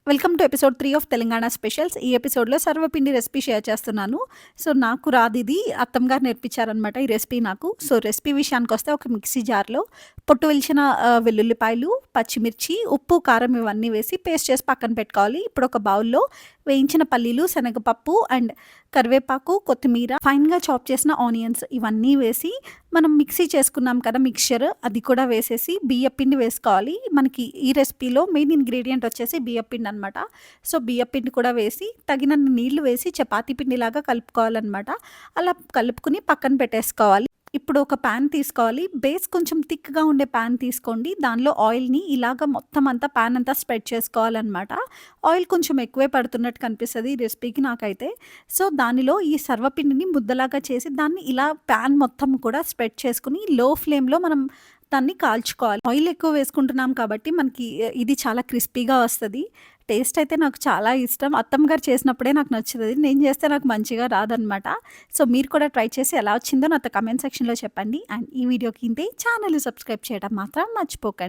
Welcome to episode 3 of Telangana specials. ఈ ఎపిసోడ్‌లో సర్వపిండి recipe share చేస్తున్నాను. సో, నాకు రాదిది. అత్తమ్మ గారు నేర్పించారనమాట ఈ రెసిపీ నాకు. సో, రెసిపీ విషయానికొస్తే ఒక మిక్సీ జార్‌లో పొట్టు ఒలిచిన వెల్లుల్లిపాయలు, పచ్చిమిర్చి, ఉప్పు, కారం ఇవన్నీ వేసి పేస్ట్ చేసి పక్కన పెట్టుకోవాలి. ఇప్పుడు ఒక బౌల్‌లో వేయించిన పల్లీలు, శనగపప్పు అండ్ కరివేపాకు, కొత్తిమీర, ఫైన్‌గా చాప్ చేసిన ఆనియన్స్ ఇవన్నీ వేసి మనం మిక్సీ చేసుకున్నాం కదా మిక్స్చర్, అది కూడా వేసేసి బియ్యపిండి వేసుకోవాలి. మనకి ఈ రెసిపీలో మెయిన్ ఇంగ్రీడియంట్ వచ్చేసి బియ్యపిండి అనమాట. సో, బియ్యపిండి కూడా వేసి తగినన్ని నీళ్లు వేసి చపాతీ పిండిలాగా కలుపుకోవాలనమాట. అలా కలుపుకుని పక్కన పెట్టేసుకోవాలి. ఇప్పుడు ఒక పాన్ తీసుకోవాలి. బేస్ కొంచెం థిక్‌గా ఉండే పాన్ తీసుకోండి. దానిలో ఆయిల్‌ని ఇలాగ మొత్తం అంతా పాన్ అంతా స్ప్రెడ్ చేసుకోవాలనమాట. ఆయిల్ కొంచెం ఎక్కువే పడుతున్నట్టు కనిపిస్తది ఈ రెసిపీకి నాకైతే. సో, దానిలో ఈ సర్వపిండిని ముద్దలాగా చేసి దాన్ని ఇలా పాన్ మొత్తం కూడా స్ప్రెడ్ చేసుకొని లో ఫ్లేమ్‌లో మనం దాన్ని కాల్చుకోవాలి. ఆయిల్ ఎక్కువ వేసుకుంటున్నాం కాబట్టి మనకి ఇది చాలా క్రిస్పీగా వస్తది. టేస్ట్ అయితే నాకు చాలా ఇష్టం. అత్తమ్మ గారు చేసినప్పుడే నాకు నచ్చుతది. నేను చేస్తే నాకు మంచిగా రాదనమాట. సో, మీరు కూడా ట్రై చేసి ఎలా వచ్చిందో నాతో కామెంట్ సెక్షన్‌లో చెప్పండి. అండ్ ఈ వీడియోకి ఇంతే. ఛానెల్‌ని సబ్స్క్రైబ్ చేయడం మాత్రం మర్చిపోకండి.